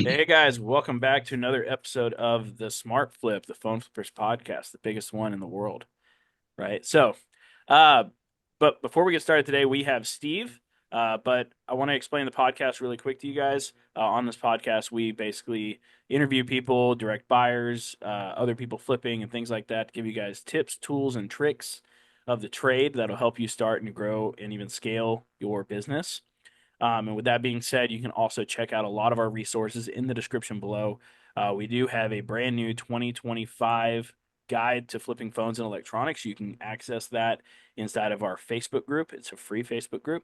Hey guys, welcome back to another episode of the Smart Flip, the Phone Flippers podcast, the biggest one in the world, right? Uh, but before we get started today, we have Steve. But I want to explain the podcast really quick to you guys. On this podcast, we basically interview people, direct buyers, other people flipping, and things like that to give you guys tips, tools, and tricks of the trade that'll help you start and grow and even scale your business. And with that being said, you can also check out a lot of our resources in the description below. We do have a brand new 2025 guide to flipping phones and electronics. You can access that inside of our Facebook group. It's a free Facebook group,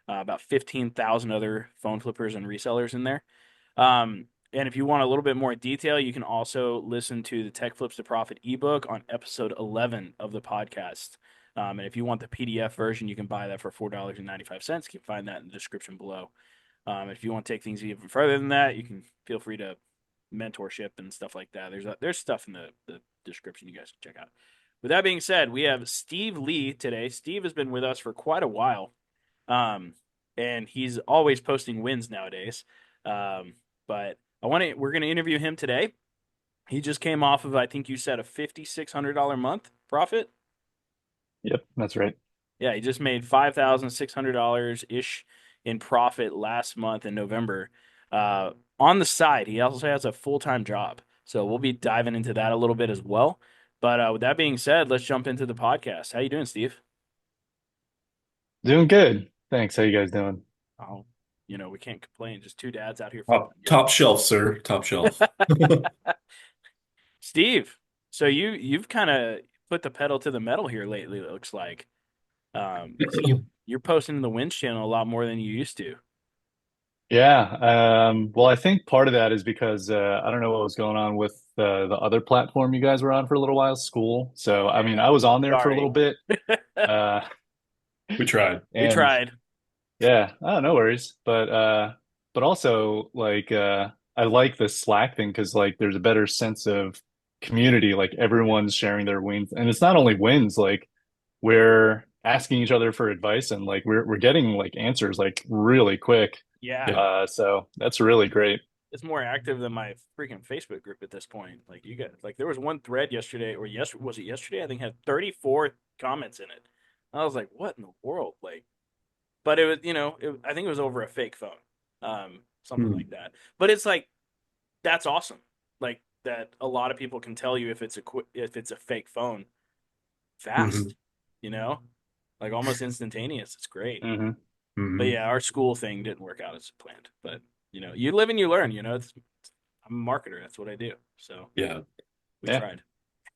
about 15,000 other phone flippers and resellers in there. And if you want a little bit more detail, you can also listen to the Tech Flips to Profit ebook on episode 11 of the podcast. And if you want the PDF version, you can buy that for $4.95. You can find that in the description below. If you want to take things even further than that, you can feel free to mentorship and stuff like that. There's stuff in the description you guys can check out. With that being said, we have Steve Lee today. Steve has been with us for quite a while, um, and he's always posting wins nowadays. But we're going to interview him today. He just came off of, I think you said, a $5,600 month profit. Yep, that's right. Yeah, he just made $5,600 ish in profit last month in November. On the side, he also has a full-time job, so we'll be diving into that a little bit as well. But with that being said, let's jump into the podcast. How you doing, Steve? Doing good. Thanks. How you guys doing? Oh, we can't complain. Just two dads out here Top, flipping. top shelf, sir. Top shelf. Steve, so you've kind of put the pedal to the metal here lately. It looks like you're posting in the Wins channel a lot more than you used to. Yeah. Well, I think part of that is because I don't know what was going on with the other platform you guys were on for a little while, school. So, I mean, Yeah, I was on there for a little sorry. bit. Uh, We tried. We and tried. yeah, oh, no worries. But also like I like the Slack thing because like there's a better sense of community. Like everyone's sharing their wins, and it's not only wins. Like we're asking each other for advice and like we're getting like answers like really quick. Yeah, Yeah. So that's really great. it's more active than my freaking Facebook group at this point. Like you guys, like there was one thread yesterday, or yes, was it yesterday? I think had 34 comments in it. I was like, what in the world? Like, but it was, I think it was over a fake phone, something Hmm. like that. But it's like that's awesome. Like that, a lot of people can tell you if it's a fake phone Hmm. fast, you know, like almost instantaneous. It's great. Hmm. But Hmm. yeah, our school thing didn't work out as planned. But you live and you learn. I'm a marketer. That's what I do. So Yeah. we Yeah. tried.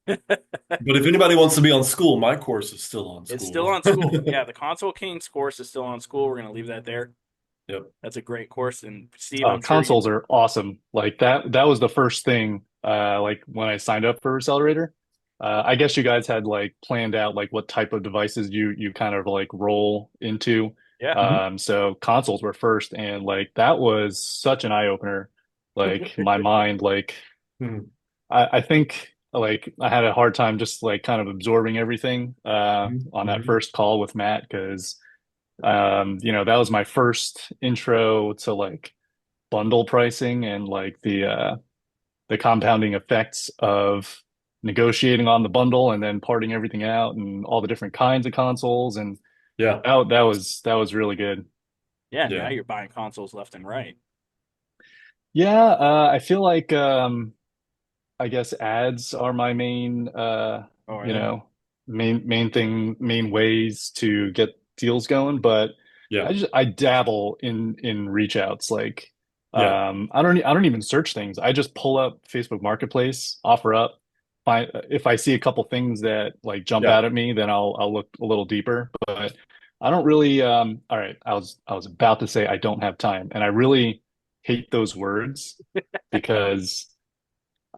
But if anybody wants to be on school, my course is still on It's still school. on school. Yeah, the Console Kings course is still on school. We're gonna leave that there. Yep. That's a great course. And Steve, Oh, I'm sure consoles are awesome. Like that was the first thing like when I signed up for Accelerator. I guess you guys had like planned out like what type of devices you kind of like roll into. yeah. Hmm. So consoles were first and like that was such an eye opener. Like my mind like Hmm. I think like I had a hard time just like kind of absorbing everything on that Hmm. first call with Matt because that was my first intro to like bundle pricing and like the compounding effects of negotiating on the bundle and then parting everything out and all the different kinds of consoles and Yeah. that was really good. Yeah. Now Yeah. you're buying consoles left and right. Yeah, I feel like I guess ads are my main Oh, are you they? know main ways to get deals going, but Yeah. I dabble in reach outs like Yeah. I don't even search things. I just pull up Facebook Marketplace, offer up. Find if I see a couple things that like jump Yeah. out at me, then I'll look a little deeper, but I don't really all right, I was about to say I don't have time, and I really hate those words because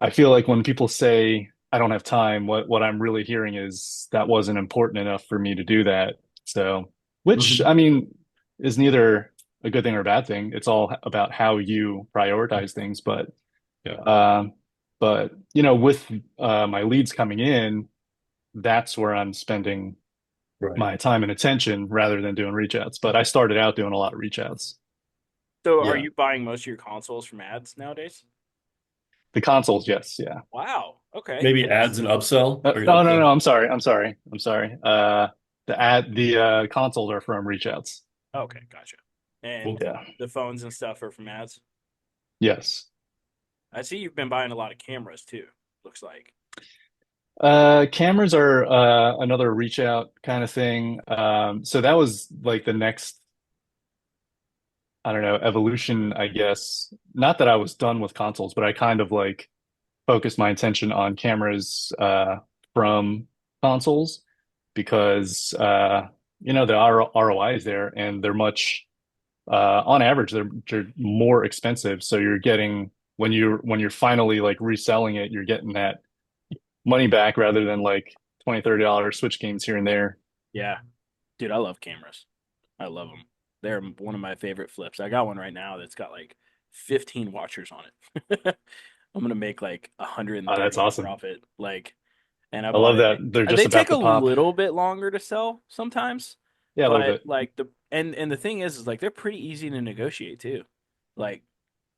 I feel like when people say I don't have time, what I'm really hearing is that wasn't important enough for me to do that. So, which Hmm. I mean is neither a good thing or a bad thing. It's all about how you prioritize things. Yeah. Um, but with my leads coming in, that's where I'm spending Right. my time and attention rather than doing reach outs. But I started out doing a lot of reach outs. So are Yeah. you buying most of your consoles from ads nowadays? The consoles, yes, yeah. Wow. Okay. Maybe ads and upsell. Are you No, no, no. upsell? I'm sorry. The consoles are from reach outs. Okay, gotcha. And Cool. Yeah. the phones and stuff are from ads. Yes. I see you've been buying a lot of cameras too. Looks like. Cameras are another reach out kind of thing. So that was like the next, I don't know, evolution, I guess. Not that I was done with consoles, but I kind of like focused my attention on cameras from consoles because the ROI is there and they're much on average they're more expensive. So you're getting when you're finally like reselling it, you're getting that money back rather than like $20-$30 Switch games here and there. Yeah, dude, I love cameras. I love them. They're one of my favorite flips. I got one right now that's got like 15 watchers on it. I'm gonna make like Oh, that's 130 in awesome. profit. Like, and I I bought love it. that they're just They take about a to pop. little bit longer to sell sometimes, Yeah, a little but bit. like the thing is like they're pretty easy to negotiate too. Like,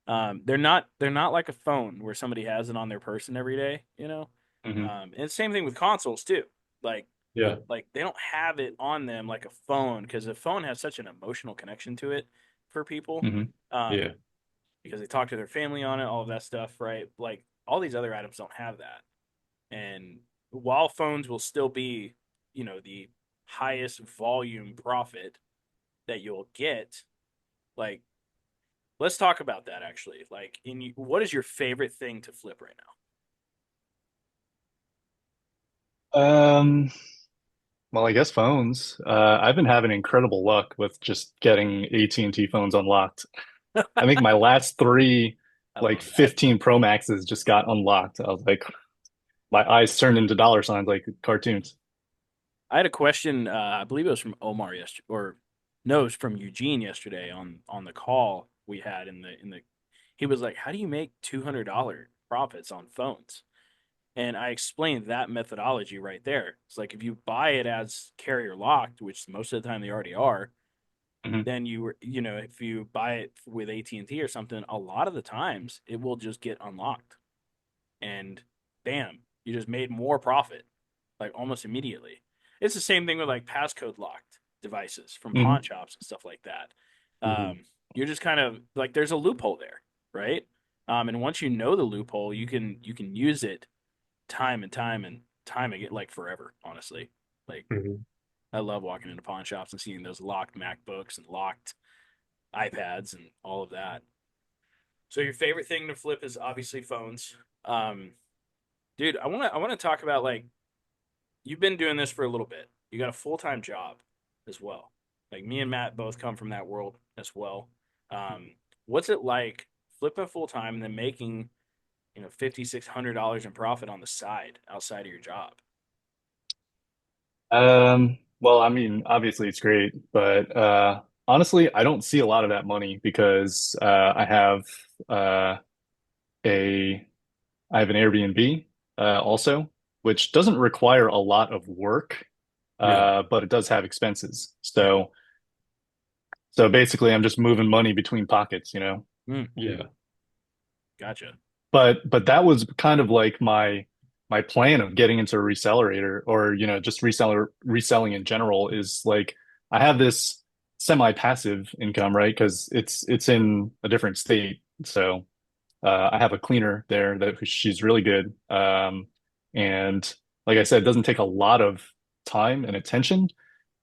they're not like a phone where somebody has it on their person every day, you know. Hmm. And same thing with consoles too. Like Yeah. like they don't have it on them like a phone because a phone has such an emotional connection to it for people. Hmm. Um, Yeah. because they talk to their family on it, all of that stuff, right? Like all these other items don't have that. And while phones will still be, the highest volume profit that you'll get, like let's talk about that actually. Like what is your favorite thing to flip right Um, well, I guess phones. I've been having incredible luck with just getting AT&T phones unlocked. now? I think my last three, I like love that. 15 Pro Maxes just got unlocked. I was like, my eyes turned into dollar signs like cartoons. I had a question. I believe it was from Omar yesterday, or no, it was from Eugene yesterday on the call we had in the. He was like, "How do you make $200 profits on phones?" And I explained that methodology right there. It's like if you buy it as carrier locked, which most of the time they already are, Hmm. then if you buy it with AT&T or something, a lot of the times it will just get unlocked, and bam, you just made more profit like almost immediately. It's the same thing with like passcode locked devices from pawn Hmm. shops and stuff like that. Hmm. You're just kind of like there's a loophole there, right? And once you know the loophole, you can use it time and time and time again, like forever. Honestly, like Hmm. I love walking into pawn shops and seeing those locked MacBooks and locked iPads and all of that. So your favorite thing to flip is obviously phones. Um, dude, I want to talk about like you've been doing this for a little bit. You got a full-time job as well. Like me and Matt both come from that world as well. What's it like flipping full time and then making, $5,600 in profit on the side outside of your job? Well, I mean, obviously it's great, but honestly, I don't see a lot of that money because I have uh, a I have an Airbnb also, which doesn't require a lot of work, Yeah. but it does have expenses. Yeah. So basically, I'm just moving money between pockets. Hmm, Yeah. gotcha. But that was kind of like my plan of getting into a reseller or just reselling in general is like I have this semi-passive income, right? Because it's in a different state. So I have a cleaner there that she's really good. And like I said, it doesn't take a lot of time and attention.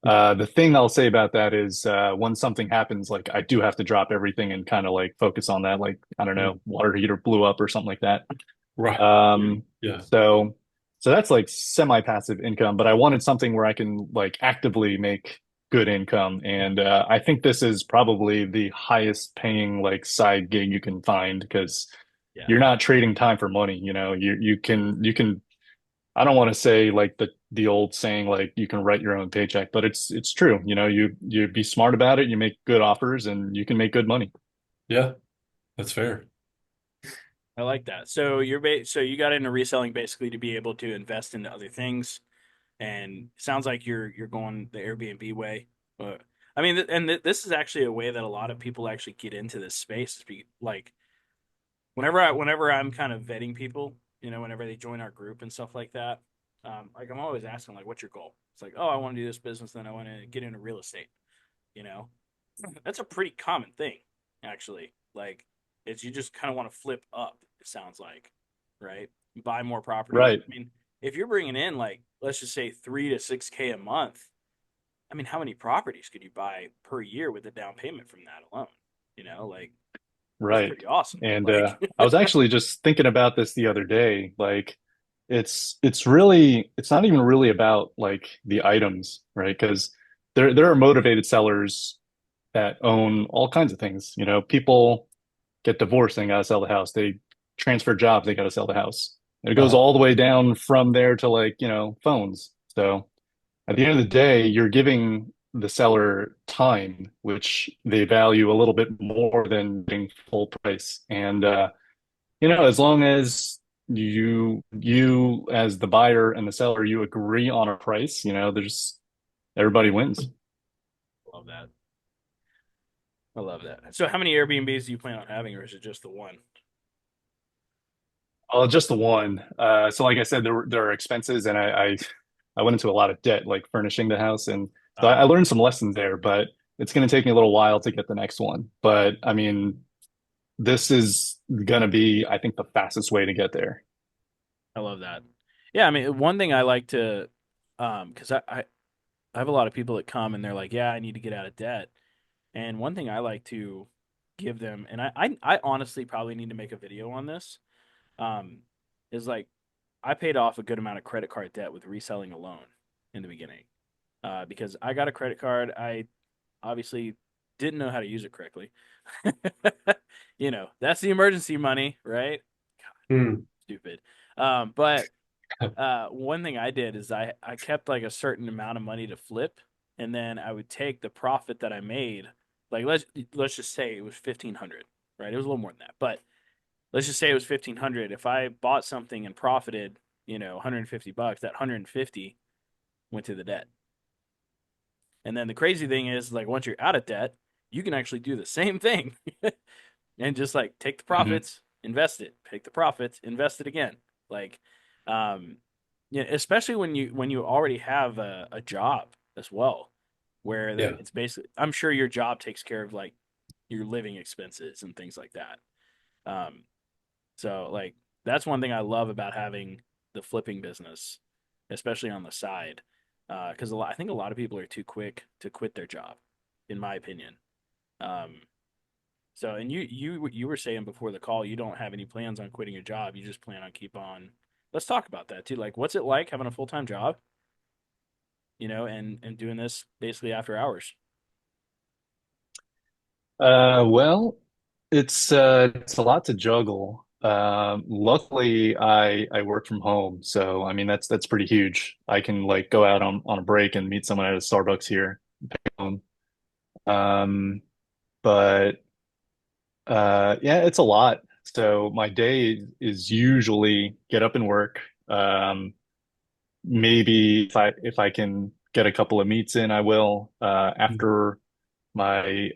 The thing I'll say about that is when something happens, like I do have to drop everything and kind of like focus on that. Like, I don't Mhm. know, water heater blew up or something like that. Right. Um, Yeah. so so that's like semi-passive income, but I wanted something where I can like actively make good income. And I think this is probably the highest paying like side gig you can find because Yeah. you're not trading time for money. You can I don't want to say like the old saying like you can write your own paycheck, but it's true. You be smart about it, you make good offers and you can make good money. Yeah. That's fair. I like that. So so you got into reselling basically to be able to invest into other things, and it sounds like you're going the Airbnb way. But I mean, this is actually a way that a lot of people actually get into this space. Like whenever I'm kind of vetting people, whenever they join our group and stuff like that, like I'm always asking like, what's your goal? It's like, oh, I want to do this business, then I want to get into real estate. You know, that's a pretty common thing, actually. Like, it's you just kind of want to flip up. It sounds like, right? Buy more properties. Right. I mean, if you're bringing in like, let's just say 3 to 6K a month, I mean, how many properties could you buy per year with a down payment from that alone? Like that's Right. pretty awesome. And Like, I was actually just thinking about this the other day. Like it's really it's not even really about like the items, right? Because there are motivated sellers that own all kinds of things. You know, people get divorced, they gotta sell the house. They transfer jobs, they gotta sell the house. And it goes Uh-huh. all the way down from there to like, phones. So at the end of the day, you're giving the seller time, which they value a little bit more than getting full price. And as long as you as the buyer and the seller, you agree on a price, there's everybody wins. love that. I love that. So, how many Airbnbs do you plan on having, or is it just the one? Just the one. So like I said, there are expenses, and I went into a lot of debt, like furnishing the house, and so I Oh, learned some lessons there. But it's going to take me a little while to get the next one. But I mean, this is going to be, I think, the fastest way to get there. I love that. Yeah, I mean, one thing I like to, because I have a lot of people that come and they're like, yeah, I need to get out of debt. And one thing I like to give them, and I honestly probably need to make a video on this, um, is like I paid off a good amount of credit card debt with reselling alone in the beginning, because I got a credit card. I obviously didn't know how to use it correctly. That's the emergency money, right? Hmm. Stupid. But one thing I did is I kept like a certain amount of money to flip, and then I would take the profit that I made. Like let's just say it was 1,500, right? It was a little more than that, but let's just say it was 1,500. If I bought something and profited, 150 bucks, that 150 went to the debt. And then the crazy thing is, like, once you're out of debt, you can actually do the same thing and just like take the Mhm. profits, invest it, take the profits, invest it again. Like, um, yeah, especially when you already have a job as well, where Yeah. it's basically, I'm sure your job takes care of like your living expenses and things like that. Um, so like that's one thing I love about having the flipping business, especially on the side, because I think a lot of people are too quick to quit their job, in my opinion. Um, so, and you were saying before the call, you don't have any plans on quitting your job. You just plan on keep on. Let's talk about that too. Like, what's it like having a full-time job, and doing this basically after hours? Well, it's a lot to juggle. Luckily, I work from home, so I mean that's pretty huge. I can like go out on a break and meet someone at a Starbucks here. Um, but yeah, it's a lot. So my day is usually get up and work. Maybe if I can get a couple of meets in, I will. After my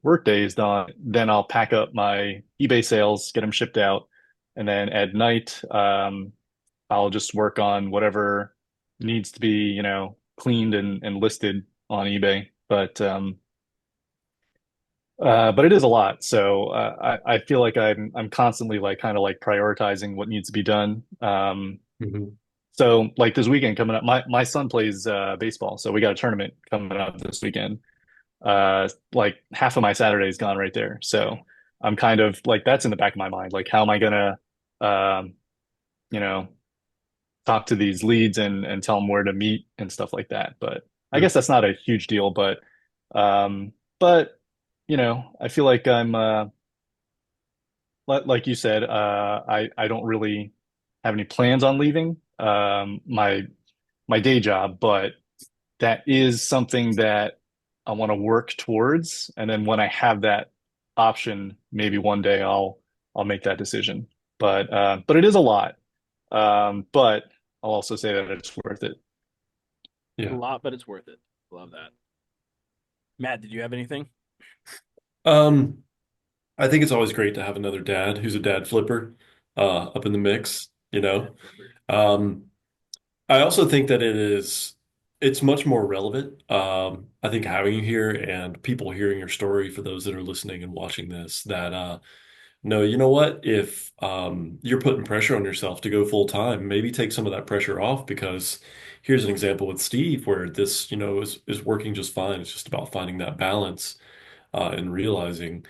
work day is done, then I'll pack up my eBay sales, get them shipped out, and then at night, I'll just work on whatever needs to be, cleaned and listed on eBay. But it is a lot. So I feel like I'm constantly like kind of like prioritizing what needs to be done. Hmm. So like this weekend coming up, my son plays baseball, so we got a tournament coming up this weekend. Like half of my Saturday is gone right there. So I'm kind of like that's in the back of my mind. Like how am I gonna um, you know, talk to these leads and tell them where to meet and stuff like that. But I guess that's not a huge deal, but I feel like I'm like you said, I don't really have any plans on leaving my day job, but that is something that I want to work towards. And then when I have that option, maybe one day I'll make that decision. But it is a lot. But I'll also say that it's worth it. A Yeah. lot, but it's worth it. Love that. Matt, did you have anything? Um, I think it's always great to have another dad who's a dad flipper up in the mix, you Dad know. flipper. Um, I also think that it's much more relevant. I think having you here and people hearing your story for those that are listening and watching this that no, you know what? If you're putting pressure on yourself to go full time, maybe take some of that pressure off because here's an example with Steve where this, is working just fine. It's just about finding that balance and realizing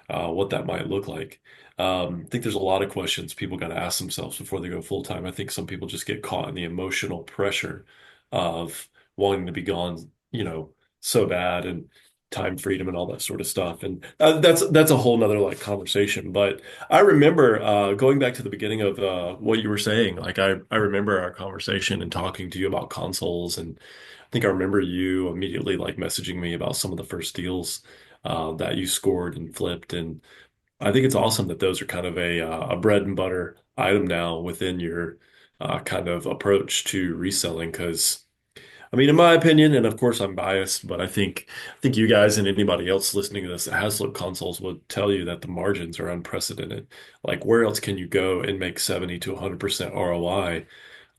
what that might look like. I think there's a lot of questions people got to ask themselves before they go full time. I think some people just get caught in the emotional pressure of wanting to be gone, so bad and time freedom and all that sort of stuff. And that's a whole nother like conversation. But I remember going back to the beginning of what you were saying. Like I remember our conversation and talking to you about consoles, and I think I remember you immediately like messaging me about some of the first deals that you scored and flipped. And I think it's awesome that those are kind of a bread and butter item now within your kind of approach to reselling. Because I mean, in my opinion, and of course I'm biased, but I think you guys and anybody else listening to this that has flipped consoles would tell you that the margins are unprecedented. Like, where else can you go and make 70 to 100% ROI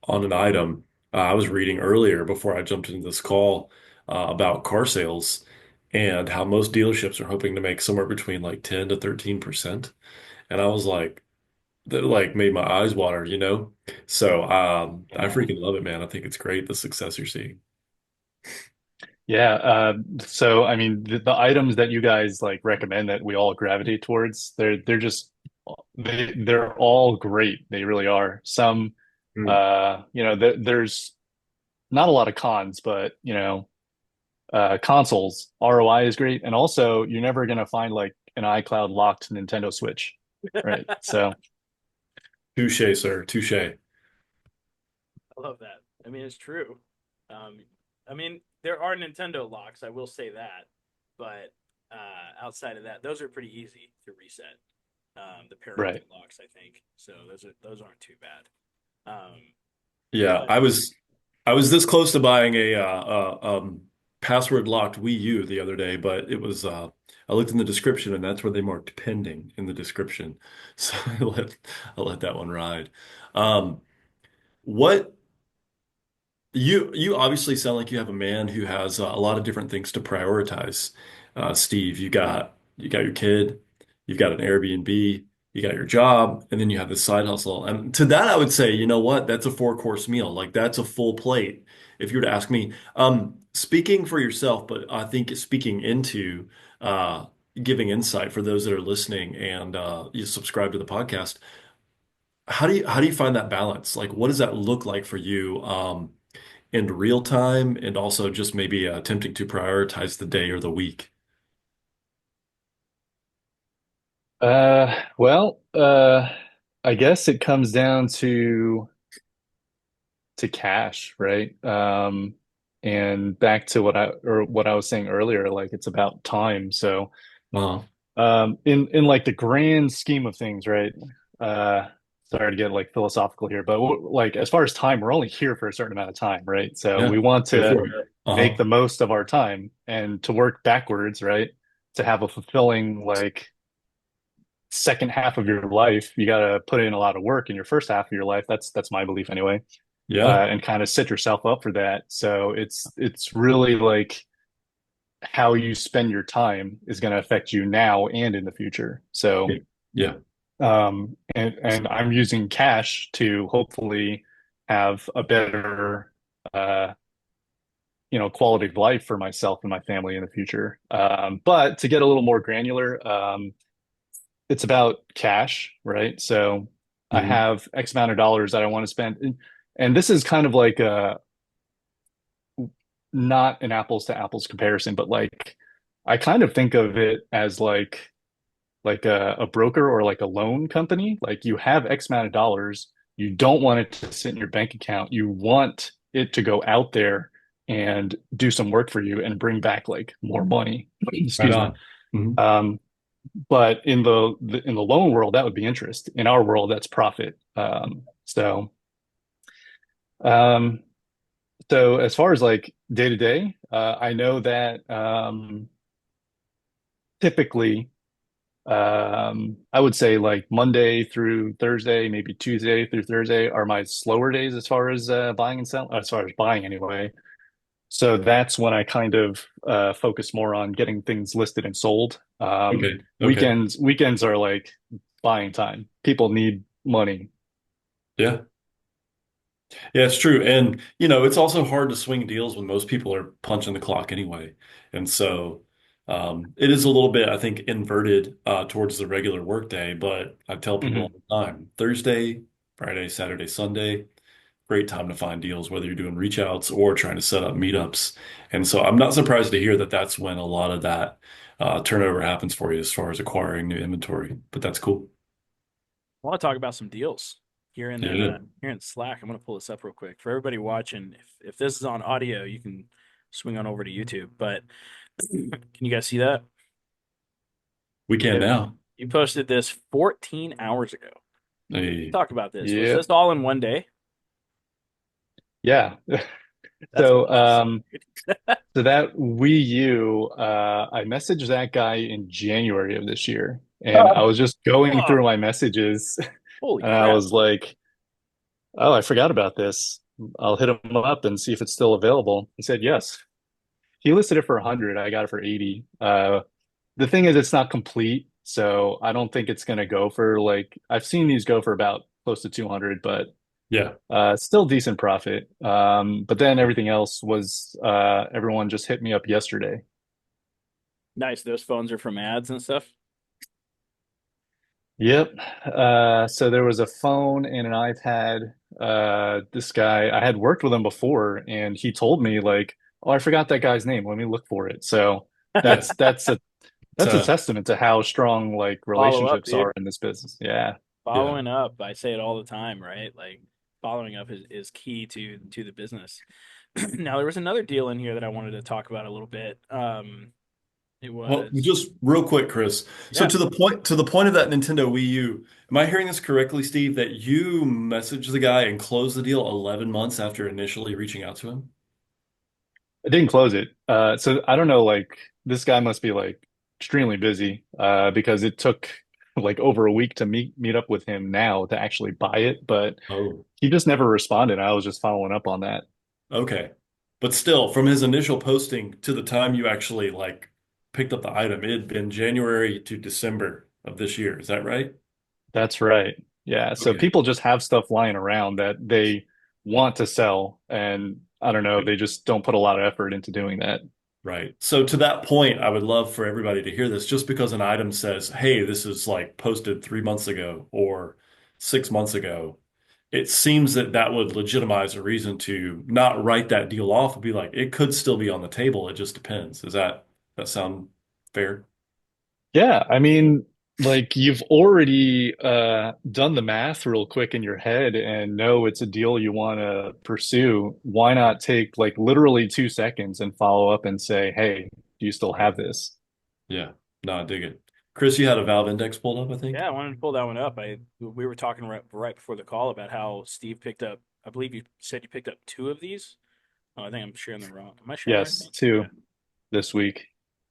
on an item? I was reading earlier before I jumped into this call about car sales and how most dealerships are hoping to make somewhere between like 10 to 13%. And I was like, that like made my eyes water. So I Yeah. freaking love it, man. I think it's great the success you're seeing. Yeah. So I mean, the items that you guys like recommend that we all gravitate towards, they're just they're all great. They really are. Some, Mm. there's not a lot of cons, but consoles ROI is great, and also you're never gonna find like an iCloud locked Nintendo Switch, right? So Touche, sir. Touche. I love that. I mean, it's true. Um, I mean, there are Nintendo locks, I will say that, but outside of that, those are pretty easy to reset. The parental right. locks, I think. So those aren't too bad. Yeah, But I was this close to buying a password locked Wii U the other day, but it was I looked in the description and that's where they marked pending in the description. So I let that one ride. Um, what you obviously sound like you have a man who has a lot of different things to prioritize. Steve, you got your kid, you've got an Airbnb, you got your job, and then you have this side hustle. And to that, I would say, you know what? That's a four-course meal. Like that's a full plate. If you were to ask me, speaking for yourself, but I think speaking into giving insight for those that are listening and you subscribe to the podcast. How do you find that balance? Like, what does that look like for you? In real time and also just maybe attempting to prioritize the day or the week. Well, I guess it comes down to cash, right? And back to what I was saying earlier, like it's about time. So, Uh, in like the grand scheme of things, right? Uh, sorry to get like philosophical here, but like as far as time, we're only here for a certain amount of time, right? So yeah, we want go to for it. make Uh-huh. the most of our time and to work backwards, right? To have a fulfilling like second half of your life, you got to put in a lot of work in your first half of your life. That's my belief anyway, Yeah. and kind of set yourself up for that. So it's really like how you spend your time is going to affect you now and in the future. Yeah. So Yeah. and I'm using cash to hopefully have a better uh quality of life for myself and my family in the future. But to get a little more granular, it's about cash, right? So I Mhm. have X amount of dollars that I want to spend. And this is kind of like not an apples to apples comparison, but like I kind of think of it as like a broker or like a loan company. Like you have X amount of dollars, you don't want it to sit in your bank account. You want it to go out there and do some work for you and bring back like more money. Right Excuse me. on. Mhm. Um, but in the loan world, that would be interest. In our world, that's profit. Um, so as far as like day to day, I know that typically, I would say like Monday through Thursday, maybe Tuesday through Thursday are my slower days as far as buying and selling, as far as buying anyway. So that's when I kind of focus more on getting things listed and sold. Okay. Okay. Weekends are like buying time. People need money. Yeah. Yeah, it's true. And, it's also hard to swing deals when most people are punching the clock anyway. And so it is a little bit, I think, inverted towards the regular workday. But I tell people all Hmm. the time, Thursday, Friday, Saturday, Sunday, great time to find deals, whether you're doing reach outs or trying to set up meetups. And so I'm not surprised to hear that that's when a lot of that turnover happens for you as far as acquiring new inventory. But that's cool. I want to talk about some deals Yeah. here in Slack. I'm going to pull this up real quick for everybody watching. If this is on audio, you can swing on over to YouTube. But can you guys see that? We can Yep. now. You posted this 14 hours ago. Hey, Talk about this. Was Yep. this all in one day? Yeah. That's So, awesome. so that Wii U, I messaged that guy in January of this year, and I was just going Oh, through my messages, holy and I crap. was like, "Oh, I forgot about this. I'll hit him up and see if it's still available." He said yes. He listed it for 100. I got it for 80. The thing is, it's not complete, so I don't think it's gonna go for like I've seen these go for about close to 200, but yeah. still decent profit. But then everything else was everyone just hit me up yesterday. Nice. Those phones are from ads and stuff. Yep. So there was a phone and an iPad. This guy, I had worked with him before, and he told me like, "Oh, I forgot that guy's name. Let me look for it." So Yeah. that's a To testament to how strong like Follow up, relationships dude. are in this business. Yeah. yeah. Following up. I say it all the time, right? Like following up is key to the business. Now there was another deal in here that I wanted to talk about a little bit. It Well, was just real quick, Chris. So yeah. to the point of that Nintendo Wii U, am I hearing this correctly, Steve, that you messaged the guy and closed the deal 11 months after initially reaching out to him? I didn't close it. So I don't know, like this guy must be like extremely busy, because it took like over a week to meet up with him now to actually buy it, but Oh, he just never responded. I was just following up on that. okay. But still, from his initial posting to the time you actually like picked up the item, it had been January to December of this year. Is that right? That's right. Yeah. So Okay. people just have stuff lying around that they want to sell, and I don't know, they just don't put a lot of effort into doing that. Right. So to that point, I would love for everybody to hear this. Just because an item says, "Hey, this is like posted 3 months ago or 6 months ago," it seems that that would legitimize a reason to not write that deal off and be like, it could still be on the table. It just depends. That sound fair? Yeah, I mean, like you've already done the math real quick in your head and know it's a deal you want to pursue. Why not take like literally 2 seconds and follow up and say, "Hey, do you still Right. have this?" Yeah. No, I dig it. Chris, you had a Valve index pulled up, I think. Yeah, I wanted to pull that one up. We were talking right before the call about how Steve picked up. I believe you said you picked up two of these. Oh, I think I'm sharing them wrong. Am I sharing the right Yes, thing? Yeah. two this week.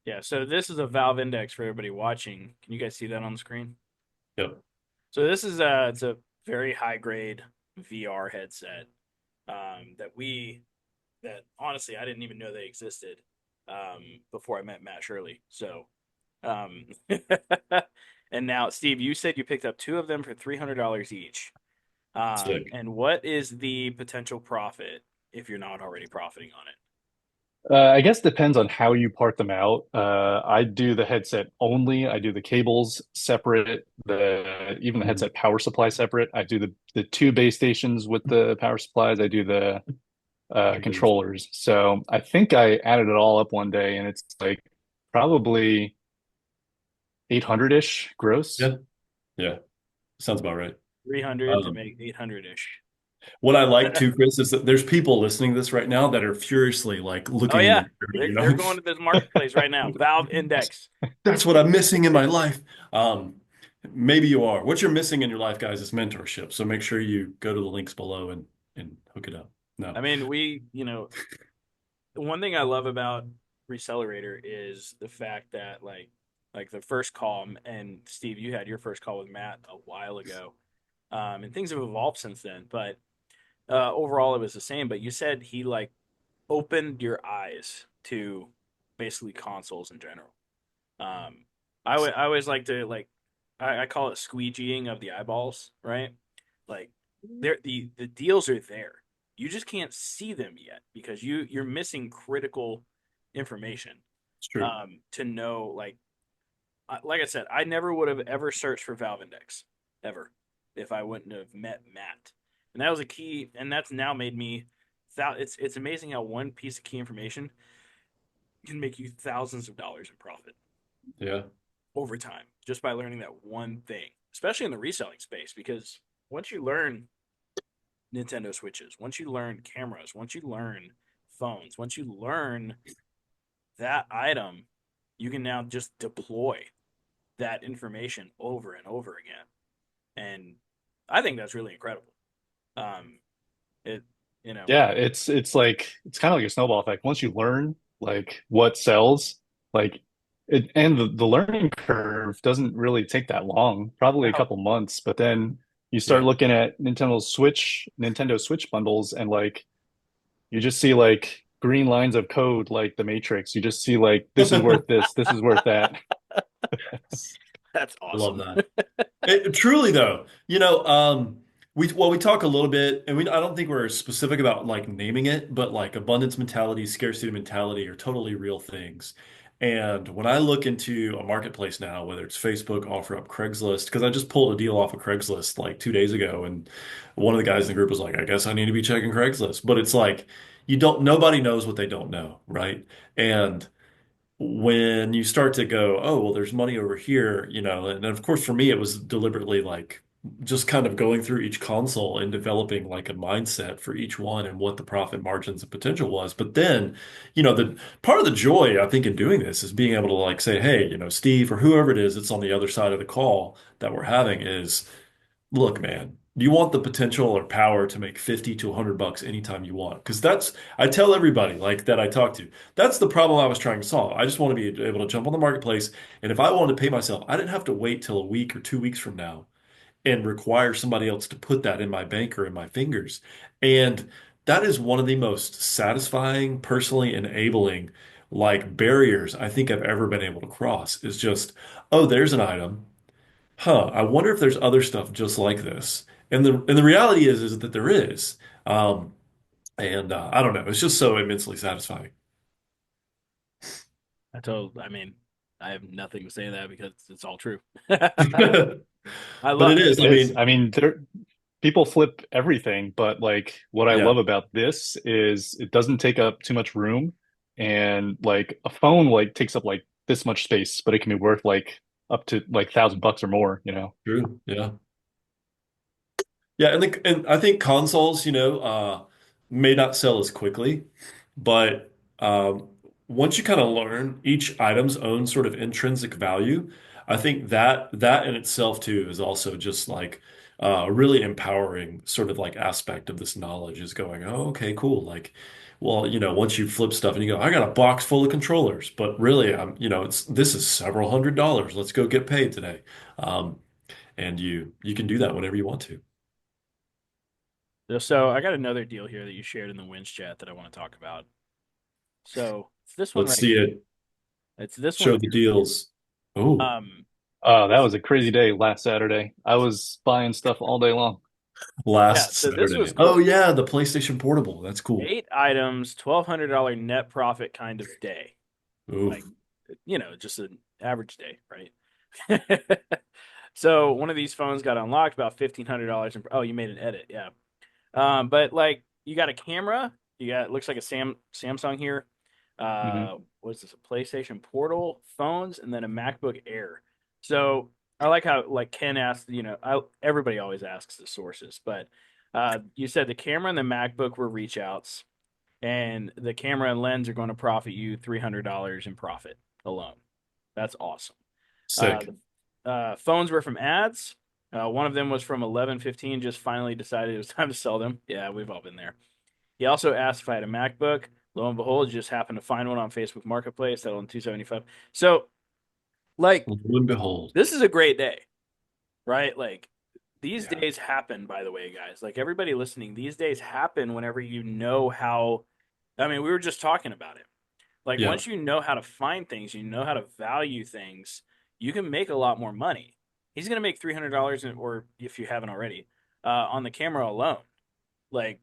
Yeah. So this is a Valve Index for everybody watching. Can you guys see that on the screen? Yep. So this is it's a very high grade VR headset that honestly I didn't even know they existed before I met Matt Shirley. So um, and now Steve, you said you picked up two of them for $300 each. Sick. And what is the potential profit if you're not already profiting on it? I guess depends on how you part them out. I do the headset only. I do the cables separate, the even the Mhm. headset power supply separate. I do the two base stations with the power supplies. I do the controllers. So I think I added it all up one day, and it's like probably 800-ish gross. Yeah. Yeah. Sounds about right. 300 to Um, make 800-ish. What I like too, Chris, is that there's people listening to this right now that are furiously like Oh looking in yeah, their journey, they're going to this marketplace right now. Valve Index. That's what I'm missing in my life. Um, Maybe you are. What you're missing in your life, guys, is mentorship. So make sure you go to the links below and hook it up. No. I mean, the one thing I love about Recelerator is the fact that like like the first call, and Steve, you had your first call with Matt a while ago, and things have evolved since then. But overall, it was the same. But you said he like opened your eyes to basically consoles in general. Um, I always like to like I call it squeegeeing of the eyeballs, right? Like the deals are there. You just can't see them yet because you're missing critical information It's true. to know like I said, I never would have ever searched for Valve Index ever if I wouldn't have met Matt. And that was a key, and that's now made me. It's amazing how one piece of key information can make you thousands of dollars in profit Yeah. over time just by learning that one thing, especially in the reselling space. Because once you learn Nintendo Switches, once you learn cameras, once you learn phones, once you learn that item, you can now just deploy that information over and over again. And I think that's really incredible. Um, it, you know, Yeah, it's like it's kind of like a snowball effect. Once you learn like what sells, like it and the learning curve doesn't really take that long, probably a no, couple months, but then you start Yeah. looking at Nintendo Switch bundles and like you just see like green lines of code like the Matrix. You just see like this is worth this is worth that. that's I love awesome. that. Truly though, we talk a little bit, and we I don't think we're specific about like naming it, but like abundance mentality, scarcity mentality are totally real things. And when I look into a marketplace now, whether it's Facebook, OfferUp, Craigslist, because I just pulled a deal off of Craigslist like 2 days ago, and one of the guys in the group was like, "I guess I need to be checking Craigslist," but it's like nobody knows what they don't know, right? And when you start to go, oh, well, there's money over here, and of course for me it was deliberately like just kind of going through each console and developing like a mindset for each one and what the profit margins and potential was. But then, the part of the joy I think in doing this is being able to like say, hey, Steve or whoever it is that's on the other side of the call that we're having is look, man, you want the potential or power to make 50 to 100 bucks anytime you want. Because I tell everybody like that I talk to, that's the problem I was trying to solve. I just want to be able to jump on the marketplace. And if I wanted to pay myself, I didn't have to wait till a week or 2 weeks from now and require somebody else to put that in my bank or in my fingers. And that is one of the most satisfying, personally enabling like barriers I think I've ever been able to cross is just, oh, there's an item. Huh, I wonder if there's other stuff just like this. And the reality is that there is. Um, and I don't know, it's just so immensely satisfying. I mean, I have nothing to say to that because it's all true. I But love it is. It I is. mean, I mean, people flip everything, but like what I yeah, love about this is it doesn't take up too much room, and like a phone like takes up like this much space, but it can be worth like up to like 1,000 bucks or more, you know? true. Yeah. Yeah, and I think consoles, may not sell as quickly, but once you kind of learn each item's own sort of intrinsic value, I think that in itself too is also just like a really empowering sort of like aspect of this knowledge is going, oh, okay, cool. Like, well, once you flip stuff and you go, I got a box full of controllers, but really, this is several $100s. Let's go get paid today. Um, and you can do that whenever you want to. So I got another deal here that you shared in the Wins chat that I want to talk about. So it's this one Let's right see here. it. It's this one Show the right here. deals. Oh, Um, That was a crazy day last Saturday. I was buying stuff all day long. yeah. last So this was Saturday. Oh cool. yeah, the PlayStation Portable. That's cool. 8 items, $1,200 net profit kind of day. Like, Oof. just an average day, right? So one of these phones got unlocked about $1,500. Oh, you made an edit, yeah. But like you got a camera, you got looks like a Samsung here. Hmm. What's this? A PlayStation Portal, phones, and then a MacBook Air. So I like how like Ken asked, everybody always asks the sources, but you said the camera and the MacBook were reach outs, and the camera and lens are going to profit you $300 in profit alone. That's awesome. Sick. The phones were from ads. One of them was from 1115. Just finally decided it was time to sell them. Yeah, we've all been there. He also asked if I had a MacBook. Lo and behold, just happened to find one on Facebook Marketplace. That on 275. So Like, Lo and behold. this is a great day, right? Like, these Yeah. days happen, by the way, guys. Like, everybody listening, these days happen whenever you know how. I mean, we were just talking about it. Like, Yeah. once you know how to find things, you know how to value things, you can make a lot more money. He's going to make $300, or if you haven't already, on the camera alone. Like,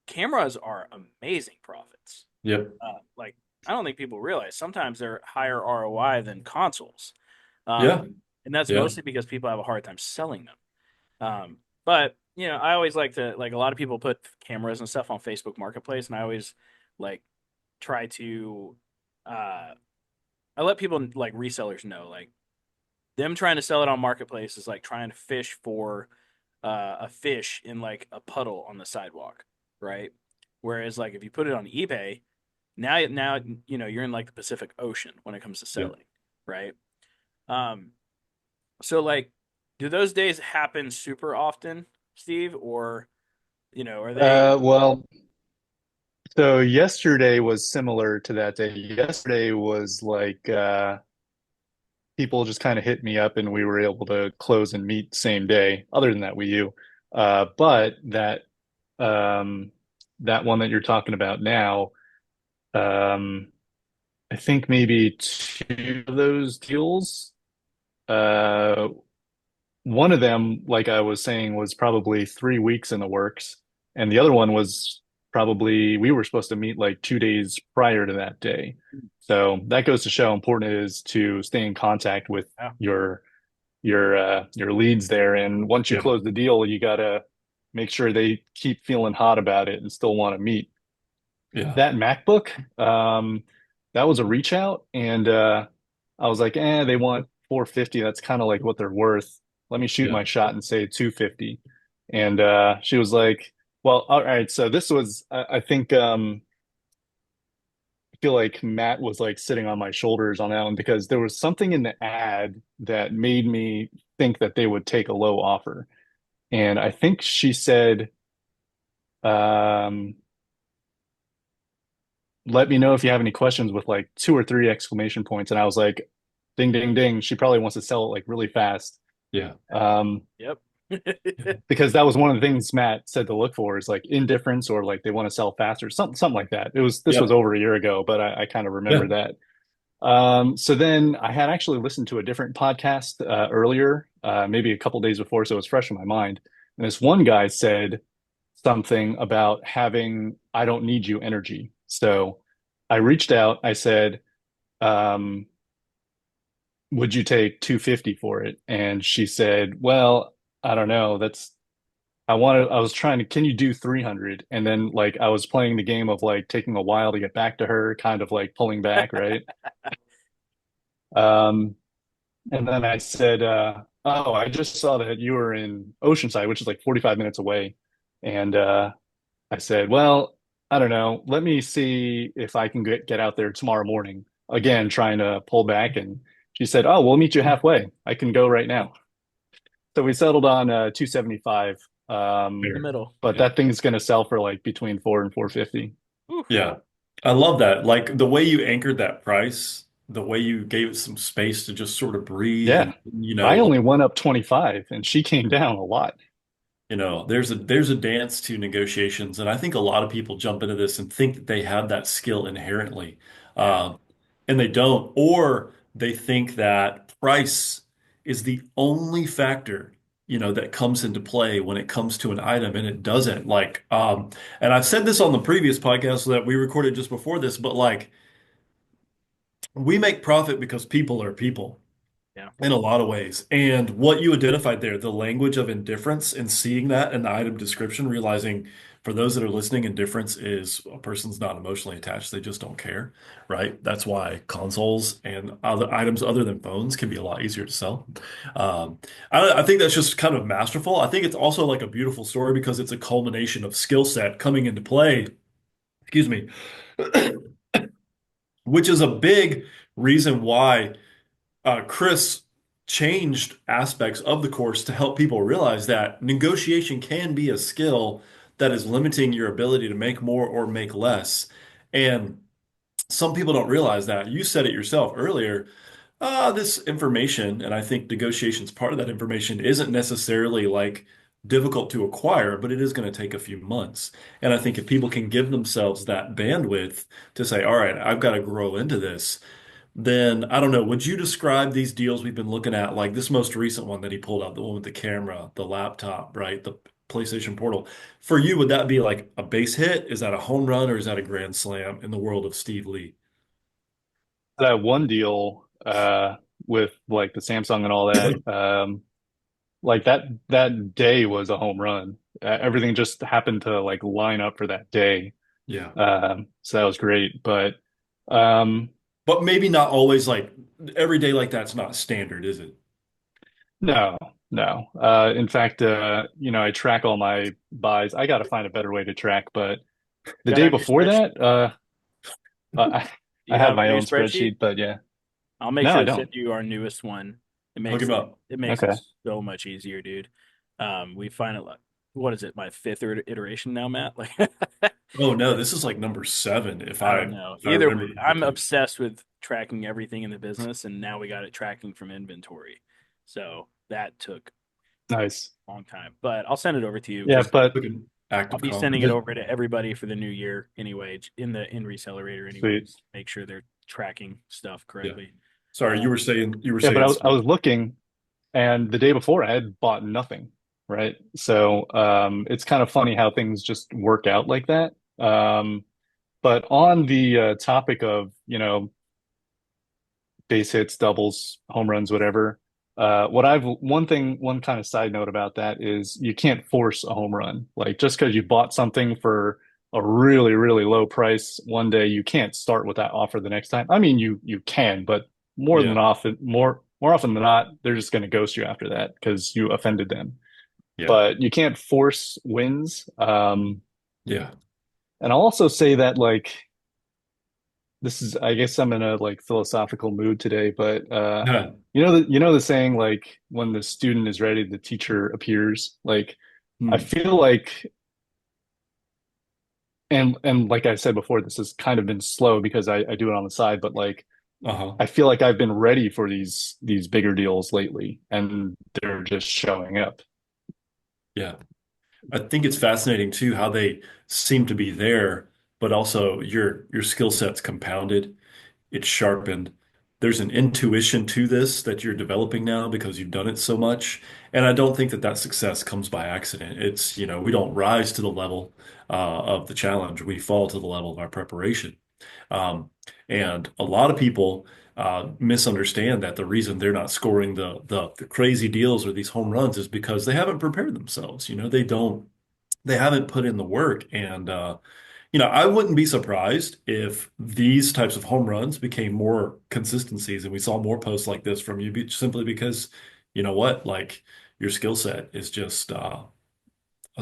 cameras are amazing profits. Yep. Like, I don't think people realize sometimes they're higher ROI than consoles. Yeah. And that's Yeah. mostly because people have a hard time selling them. But I always like to, like, a lot of people put cameras and stuff on Facebook Marketplace, and I always like try to uh I let people, like, resellers know, like, them trying to sell it on Marketplace is like trying to fish for a fish in like a puddle on the sidewalk, right? Whereas, like, if you put it on eBay, now you're in like the Pacific Ocean when it comes to Yeah. selling, right? Um, so, like, do those days happen super often, Steve, or are they? Well, so yesterday was similar to that day. Yesterday was like people just kind of hit me up and we were able to close and meet same day. Other than that, you. But um, that one that you're talking about now, um, I think maybe two of those deals. Uh, One of them, like I was saying, was probably 3 weeks in the works, and the other one was probably we were supposed to meet like 2 days prior to that day. So that goes to show how important it is to stay in contact with Yeah, your your leads there. And once you Yeah. close the deal, you gotta make sure they keep feeling hot about it and still want to meet. Yeah. That MacBook, that was a reach out, and I was like, they want 450. That's kind of like what they're worth. Let me shoot Yeah. my shot and say 250. And she was like, well, all right. So this was, I think, I feel like Matt was like sitting on my shoulders on that one because there was something in the ad that made me think that they would take a low offer. And I think she said, um, let me know if you have any questions with like two or three exclamation points. And I was like, ding, ding, ding. She probably wants to sell it like really fast. Yeah. Um, yep. because that was one of the things Matt said to look for is like indifference or like they want to sell faster, something like that. This was Yep. over a year ago, but I kind of remember Yeah. that. So then I had actually listened to a different podcast earlier, maybe a couple days before, so it was fresh in my mind. And this one guy said something about having I don't need you energy. So I reached out. I said, um, would you take 250 for it? And she said, well, I don't know. I was trying to, can you do 300? And then like I was playing the game of like taking a while to get back to her, kind of like pulling back, right? Um, and then I said, oh, I just saw that you were in Oceanside, which is like 45 minutes away. And I said, well, I don't know. Let me see if I can get out there tomorrow morning. Again, trying to pull back. And she said, oh, we'll meet you halfway. I can go right now. So we settled on 275. In the Um, middle. but Yeah. that thing's going to sell for like between 4 and 450. Oof. Yeah. I love that. Like the way you anchored that price, the way you gave it some space to just sort of breathe Yeah. and I only went up 25 and she came down a lot. there's a dance to negotiations, and I think a lot of people jump into this and think that they have that skill inherently, Yeah. uh, and they don't, or they think that price is the only factor, that comes into play when it comes to an item, and it doesn't. And I've said this on the previous podcast that we recorded just before this, but like we make profit because people are people Yeah. in a lot of ways. And what you identified there, the language of indifference and seeing that in the item description, realizing for those that are listening, indifference is a person's not emotionally attached. They just don't care, right? That's why consoles and other items other than phones can be a lot easier to sell. Um, I think that's just kind of masterful. I think it's also like a beautiful story because it's a culmination of skill set coming into play, excuse me, which is a big reason why Chris changed aspects of the course to help people realize that negotiation can be a skill that is limiting your ability to make more or make less. And some people don't realize that. You said it yourself earlier. This information, and I think negotiations part of that information isn't necessarily like difficult to acquire, but it is going to take a few months. And I think if people can give themselves that bandwidth to say, all right, I've got to grow into this, then I don't know, would you describe these deals we've been looking at, like this most recent one that he pulled out, the one with the camera, the laptop, right? The PlayStation Portal. For you, would that be like a base hit? Is that a home run or is that a grand slam in the world of Steve Lee? That one deal with like the Samsung and all that, like that day was a home run. Everything just happened to like line up for that day. Yeah. So that was great. But um, But maybe not always like every day like that's not standard, is it? no, no. In fact, I track all my buys. I got to find a better way to track. But the Got it day on your before spreadsheet? that, I, Do I you have have a my new own spreadsheet? spreadsheet. But yeah, I'll make no, sure I to send don't. you our newest one. It Hook makes him it up. it makes it Okay. so much easier, dude. We find it like what is it, my fifth iteration now, Matt? Like Oh no, this is like number seven if I I don't know. if I Either remember way, I'm correctly. obsessed with tracking everything in the business, and now we got it tracking from inventory. So that took Nice. a long time, but I'll send it over to you Yeah, because but Took an I'll active be comp. sending it over to everybody for the new year anyway, in Recelerator sweet. anyways. Make sure they're tracking stuff Yeah. correctly. Sorry, Um, you were Yeah, but saying I Steve. was looking, and the day before I had bought nothing, right? So it's kind of funny how things just work out like that. But on the topic of, base hits, doubles, home runs, whatever, one kind of side note about that is you can't force a home run. Like just because you bought something for a really, really low price one day, you can't start with that offer the next time. I mean, you can, but Yeah. more often than not, they're just going to ghost you after that because you offended them. Yeah. But you can't force wins. Yeah. And I'll also say that like I guess I'm in a like philosophical mood today, but Yeah. you know the saying like when the student is ready, the teacher appears. Like I Hmm. feel like and like I said before, this has kind of been slow because I do it on the side, but like Uh-huh. I feel like I've been ready for these bigger deals lately, and they're just showing up. Yeah. I think it's fascinating too how they seem to be there, but also your skill set's compounded. It's sharpened. There's an intuition to this that you're developing now because you've done it so much. And I don't think that that success comes by accident. It's, we don't rise to the level of the challenge. We fall to the level of our preparation. Um, and a lot of people misunderstand that the reason they're not scoring the crazy deals or these home runs is because they haven't prepared themselves. They haven't put in the work. And I wouldn't be surprised if these types of home runs became more consistencies and we saw more posts like this from you simply because, you know what, like your skill set is just a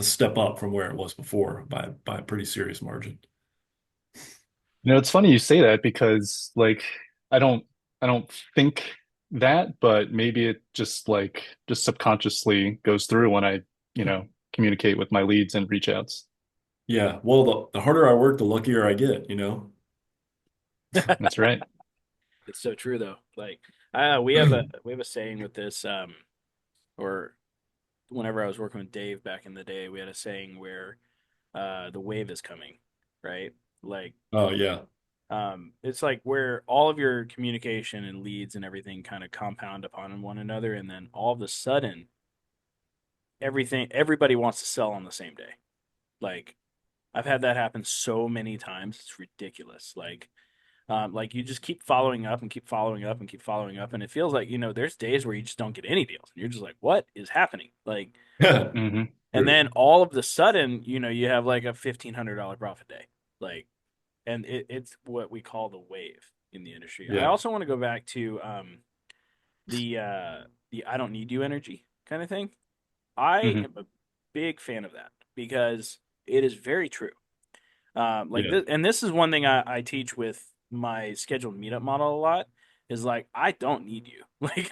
step up from where it was before by a pretty serious margin. It's funny you say that because like I don't I don't think that, but maybe it just subconsciously goes through when I, communicate with my leads and reach outs. Yeah, well, the harder I work, the luckier I get. That's right. it's so true though. Like we have a saying with this, or whenever I was working with Dave back in the day, we had a saying where the wave is coming, right? Like Oh yeah. it's like where all of your communication and leads and everything kind of compound upon one another, and then all of a sudden, everybody wants to sell on the same day. Like I've had that happen so many times, it's ridiculous. Like you just keep following up and keep following up and keep following up, and it feels like there's days where you just don't get any deals, and you're just like, what is happening? Like, Hmm. and True. then all of the sudden, you have like a $1,500 profit day, like, and it's what we call the wave in the industry. I Yeah. also want to go back to the I don't need you energy kind of thing. I Hmm. am a big fan of that because it is very true. Like Yeah. this, and this is one thing I teach with my scheduled meetup model a lot is like I don't need you. Like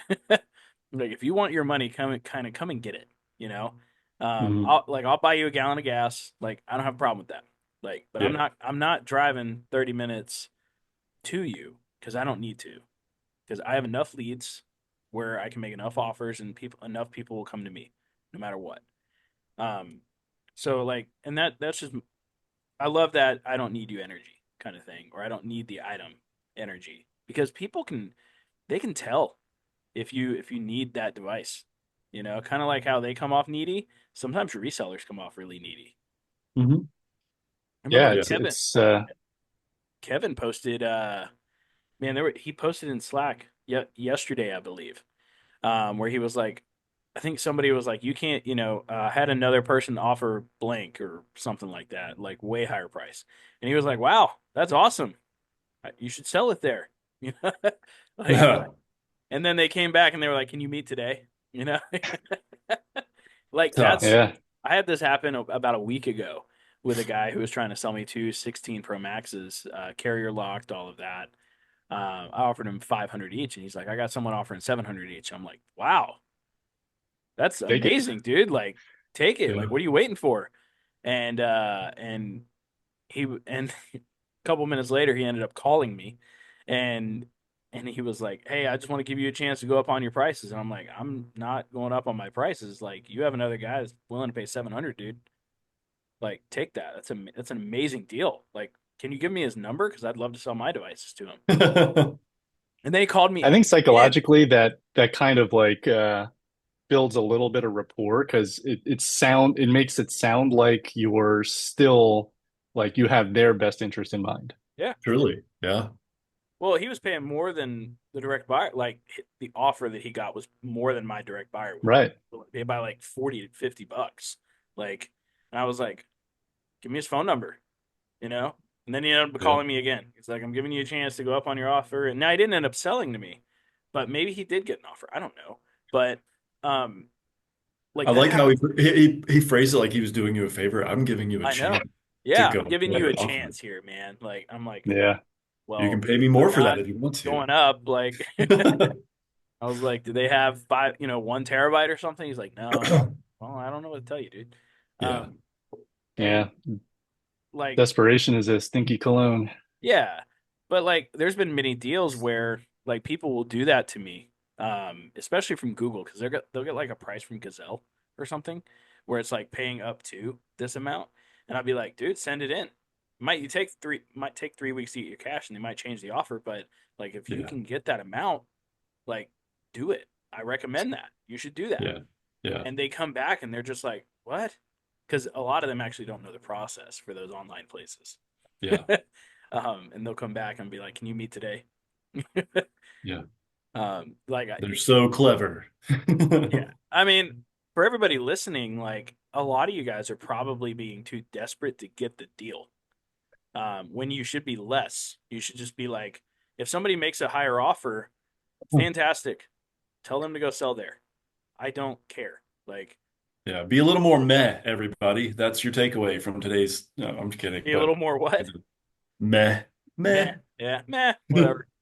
if you want your money, come and get it. You know, Mhm. I'll buy you a gallon of gas. Like I don't have a problem with that. Like, but Yeah. I'm not driving 30 minutes to you because I don't need to. because I have enough leads where I can make enough offers and enough people will come to me no matter what. Um, so like, and that's just I love that I don't need you energy kind of thing, or I don't need the item energy because people can they can tell if you need that device. You know, kind of like how they come off needy. Sometimes resellers come off really needy. Hmm. I remember Yeah, like Yeah. Kevin posted man he posted in Slack yesterday I believe where he was like I think somebody was like you can't had another person offer blank or something like that like way higher price and he was like wow that's awesome you should sell it there you know like and then they came back and they were like can you meet today you know like Tough. that's yeah, I had this happen about a week ago with a guy who was trying to sell me two 16 Pro Maxes, carrier locked, all of that. I offered him 500 each, and he's like, "I got someone offering 700 each." I'm like, "Wow, that's take it. amazing, dude! Like, take it. Yeah. Like, what are you waiting for?" And he and a couple minutes later, he ended up calling me, and he was like, "Hey, I just want to give you a chance to go up on your prices." And I'm like, "I'm not going up on my prices. Like, you have another guy that's willing to pay 700, dude. Like, take that. That's an amazing deal. Like, can you give me his number? Because I'd love to sell my devices to him." And then he called me I think again. psychologically that kind of like builds a little bit of rapport because it makes it sound like you're still like you have their best interest in mind. Yeah. Truly. Yeah. Well, he was paying more than the direct buyer. Like the offer that he got was more than my direct buyer would Right. pay by like 40 to $50. Like, and I was like, give me his phone number, you know? And then he ended up Yeah. calling me again. He's like, I'm giving you a chance to go up on your offer. And now he didn't end up selling to me, but maybe he did get an offer. I don't know. But um, I like that like how happened. he phrased it like he was doing you a favor. I'm giving you a I know. chance to Yeah, go I'm giving with you a the offer. chance here, man. Like I'm like, Yeah. You can well, pay me they're more for that not if you want to. going up. Like I was like, do they have 1 terabyte or something? He's like, no. I'm like, well, I don't know what to tell you, dude. Yeah. Um, Yeah. and like, Desperation is a stinky cologne. yeah, but like, there's been many deals where like people will do that to me, especially from Google because they'll get like a price from Gazelle or something where it's like paying up to this amount, and I'll be like, dude, send it in. Might take 3 weeks to get your cash, and they might change the offer, but like if you Yeah. can get that amount, like do it. I recommend that. You should do that. Yeah. Yeah. And they come back and they're just like, what? Because a lot of them actually don't know the process for those online places. Yeah. And they'll come back and be like, can you meet today? Yeah. Like, They're so clever. yeah. I mean, for everybody listening, like a lot of you guys are probably being too desperate to get the deal. When you should be less. You should just be like, if somebody makes a higher offer, fantastic. Tell them to go sell there. I don't care. Like, Yeah. Be a little more meh, everybody. That's your takeaway from today's. No, I'm just kidding. be a But little more you what? know, meh, Meh. meh. Yeah. Meh. Whatever. You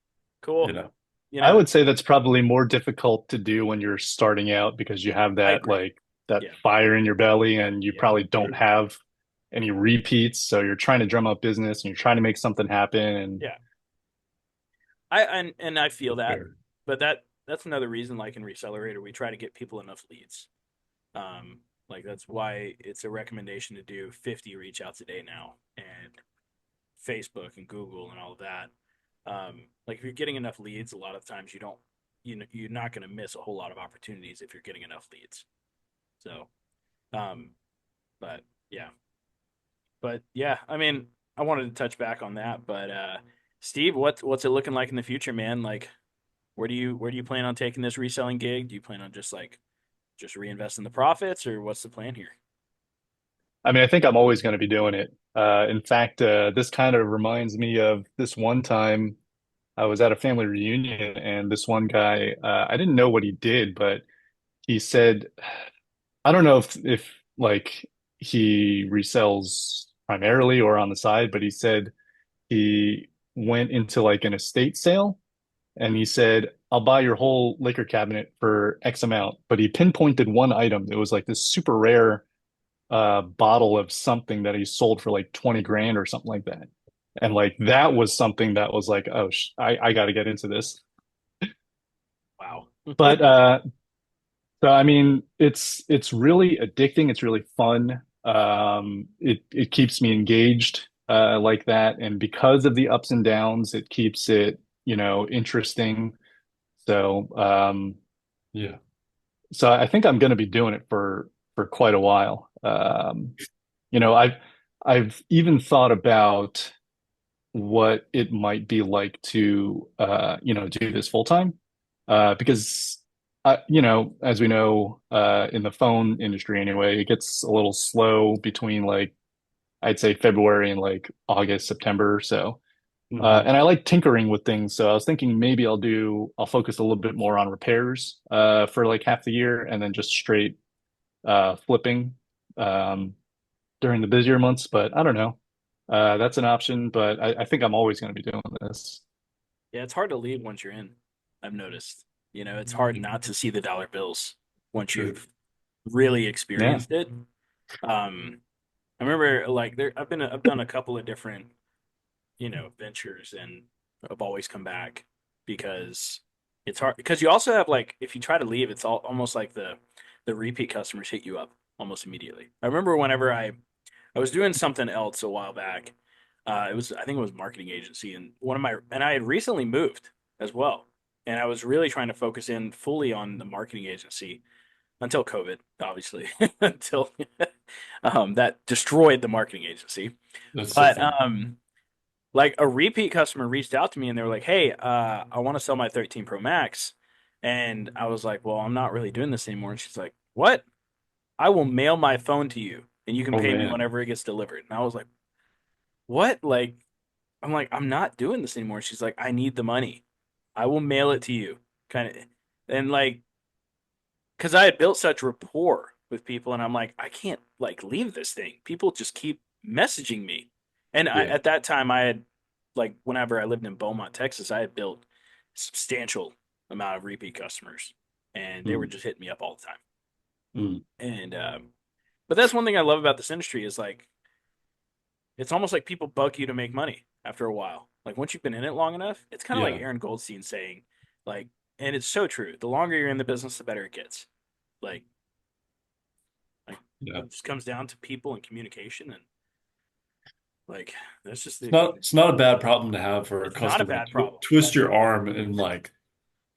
Cool. know. You I know, would say that's probably more difficult to do when you're starting out because you have I that agree. like that Yeah. fire in your belly and you Yeah. probably don't have any repeats. So you're trying to drum up business and you're trying to make something happen. And Yeah. And I feel That's that, fair. but that's another reason, like in Recelerator, we try to get people enough leads. Um, like that's why it's a recommendation to do 50 reach outs a day now, and Facebook and Google and all of that. Like if you're getting enough leads, a lot of times you're not going to miss a whole lot of opportunities if you're getting enough leads. So, um, but yeah, I mean, I wanted to touch back on that, but Steve, what's it looking like in the future, man? Like, where do you plan on taking this reselling gig? Do you plan on just reinvesting the profits, or what's the plan here? I mean, I think I'm always going to be doing it. In fact, this kind of reminds me of this one time I was at a family reunion and this one guy, I didn't know what he did, but he said, I don't know if like he resells primarily or on the side, but he said he went into like an estate sale and he said, I'll buy your whole liquor cabinet for X amount. But he pinpointed one item. It was like this super rare bottle of something that he sold for like 20 grand or something like that. And like that was something that was like, oh, I got to get into this. Wow. But so I mean, it's really addicting. It's really fun. It keeps me engaged like that, and because of the ups and downs, it keeps it, interesting. So Yeah. so I think I'm going to be doing it for quite a while. You know, I've even thought about what it might be like to do this full time. Because as we know, in the phone industry anyway, it gets a little slow between like I'd say February and like August, September or so. Hmm. And I like tinkering with things, so I was thinking maybe I'll focus a little bit more on repairs for like half the year and then just straight flipping um during the busier months, but I don't know. That's an option, but I think I'm always going to be doing this. Yeah, it's hard to leave once you're in. I've noticed. It's hard not to see the dollar bills once True. you've really Yeah. experienced it. I remember like I've done a couple of different, ventures and I've always come back because it's hard because you also have like if you try to leave, it's almost like the repeat customers hit you up almost immediately. I remember whenever I was doing something else a while back. I think it was marketing agency, and I had recently moved as well, and I was really trying to focus in fully on the marketing agency until COVID, obviously, until that destroyed the marketing agency. That's so But funny. like a repeat customer reached out to me and they were like, "Hey, I want to sell my 13 Pro Max," and I was like, "Well, I'm not really doing this anymore." And she's like, "What? I will mail my phone to you, and you can Oh pay me man. whenever it gets delivered." And I was like, "What?" I'm like, "I'm not doing this anymore." She's like, "I need the money. I will mail it to you." Kind of, and like, because I had built such rapport with people, and I'm like, I can't like leave this thing. People just keep messaging me, and Yeah. at that time, I had like whenever I lived in Beaumont, Texas, I had built substantial amount of repeat customers, and they were Mm. just hitting me up all the time. Mm. And but that's one thing I love about this industry is like it's almost like people bug you to make money after a while. Like once you've been in it long enough, it's kind of like Yeah. Aaron Goldstein saying, like, and it's so true. The longer you're in the business, the better it gets. Like, like Yeah. it just comes down to people and communication, and like that's just It's the. not a bad problem to have for a It's not a customer to bad problem. twist your arm and like,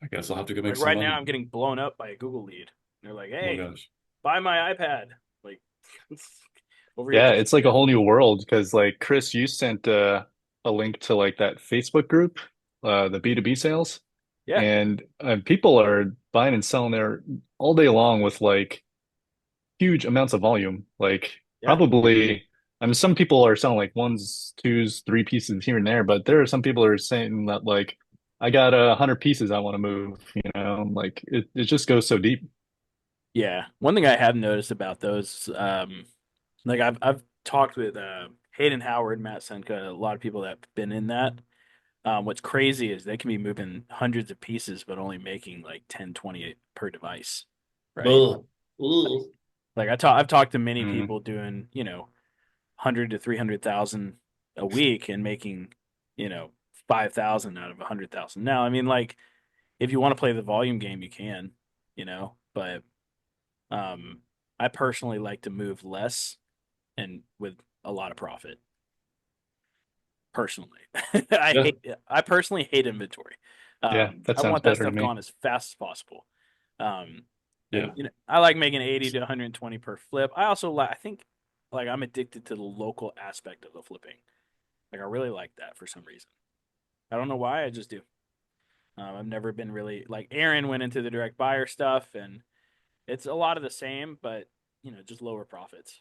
I guess I'll have to go make Like some right now, money. I'm getting blown up by a Google lead. They're like, Oh my "Hey, gosh. buy my iPad." Like over here, Yeah, just it's like a whole new world because like Chris, you sent a link to like that Facebook group, the B2B sales, yeah, and people are buying and selling there all day long with like huge amounts of volume. Like yeah. probably, I mean, some people are selling like ones, twos, three pieces here and there, but there are some people who are saying that like, I got 100 pieces I want to move, like it just goes so deep. Yeah. One thing I have noticed about those, like I've talked with Hayden Howard, Matt Senka, a lot of people that have been in that. What's crazy is they can be moving hundreds of pieces, but only making like 10, 20 per device, right? Ugh. Ugh. Like I've talked to many Mm. people doing, 100 to 300,000 a week and making, you know, 5,000 out of 100,000. Now, I mean, like if you want to play the volume game, you can, but um, I personally like to move less and with a lot of profit. Personally, Yeah. I personally hate inventory. Yeah, that I sounds want that better to stuff me. gone as fast as possible. Yeah. And I like making 80 to 120 per flip. I also like I think like I'm addicted to the local aspect of the flipping. Like I really like that for some reason. I don't know why, I just do. I've never been really like Aaron went into the direct buyer stuff, and it's a lot of the same, but just lower profits.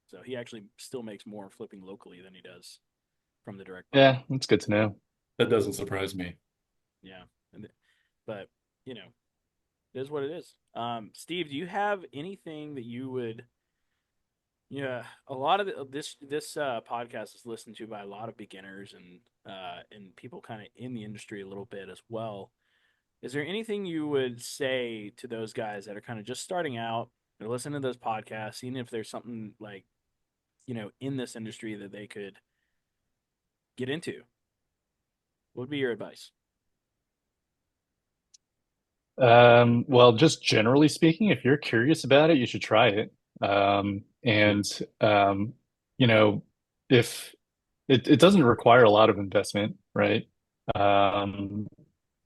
So he actually still makes more flipping locally than he does from the direct buyer. Yeah, that's good to know. That doesn't surprise me. Yeah, but you know, it is what it is. Steve, do you have anything that you would? Yeah, a lot of this podcast is listened to by a lot of beginners and people kind of in the industry a little bit as well. Is there anything you would say to those guys that are kind of just starting out? They're listening to those podcasts, seeing if there's something like in this industry that they could get into. What would be your advice? Well, just generally speaking, if you're curious about it, you should try it. Yeah. And you know, if it doesn't require a lot of investment, right? Um,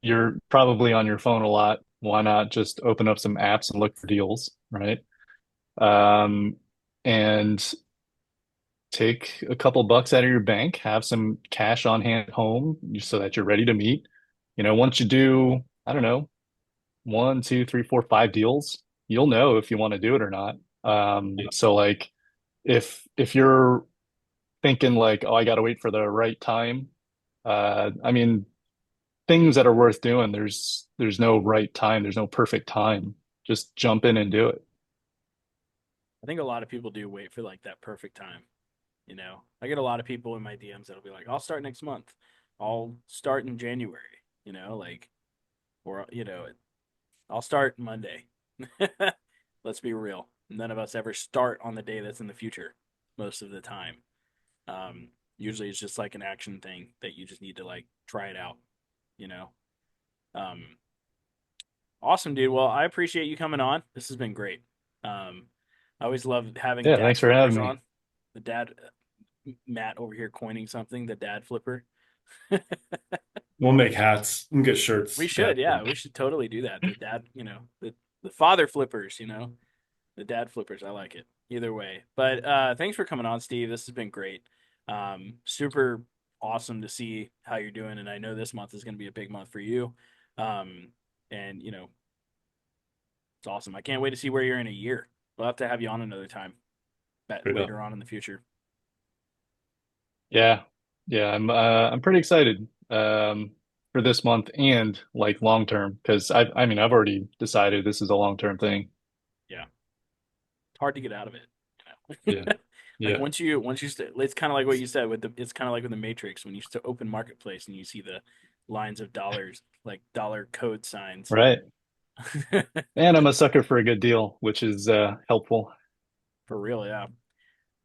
you're probably on your phone a lot. Why not just open up some apps and look for deals, right? Um, and take a couple bucks out of your bank, have some cash on hand at home so that you're ready to meet. Once you do, I don't know, one, two, three, four, five deals, you'll know if you want to do it or not. Yeah. So like if you're thinking like, oh, I got to wait for the right time, I mean, things that are worth doing, there's no right time, there's no perfect time. Just jump in and do it. I think a lot of people do wait for like that perfect time. I get a lot of people in my DMs that'll be like, I'll start next month. I'll start in January, like, or, I'll start Monday. Let's be real. None of us ever start on the day that's in the future most of the time. Usually it's just like an action thing that you just need to like try it out, you know? Um, awesome, dude. Well, I appreciate you coming on. This has been great. I always love having Yeah, dad thanks for having flippers me. on. The dad, Matt over here coining something, the dad flipper. We'll make hats. We'll get We shirts. Yeah. should, yeah, we should totally do that. The dad, the father flippers, the dad flippers. I like it either way. But thanks for coming on, Steve. This has been great. Super awesome to see how you're doing, and I know this month is going to be a big month for you. Um, and it's awesome. I can't wait to see where you're in a year. We'll have to have you on another time, Straight up. later on in the future. Yeah. Yeah, I'm pretty excited for this month and like long term because I mean I've already decided this is a long term thing. Yeah, it's hard to get out of it. Yeah. Like Yeah. it's kind of like what you said with the it's kind of like with the Matrix when you open marketplace and you see the lines of dollars, like dollar code signs. Right. And I'm a sucker for a good deal, which is helpful. For real, yeah.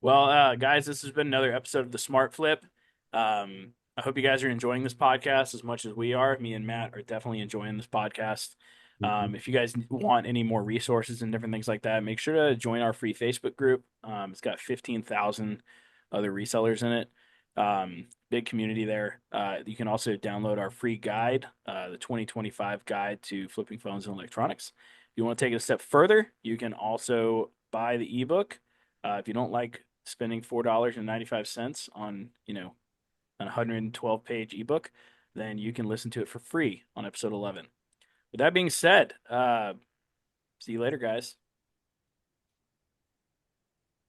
Well, guys, this has been another episode of the Smart Flip. I hope you guys are enjoying this podcast as much as we are. Me and Matt are definitely enjoying this podcast. Mhm. If you guys want any more resources and different things like that, make sure to join our free Facebook group. It's got 15,000 other resellers in it. Big community there. You can also download our free guide, the 2025 guide to flipping phones and electronics. If you want to take it a step further, you can also buy the ebook. If you don't like spending $4.95 on, an 112-page ebook, then you can listen to it for free on episode 11. With that being said, see you later, guys.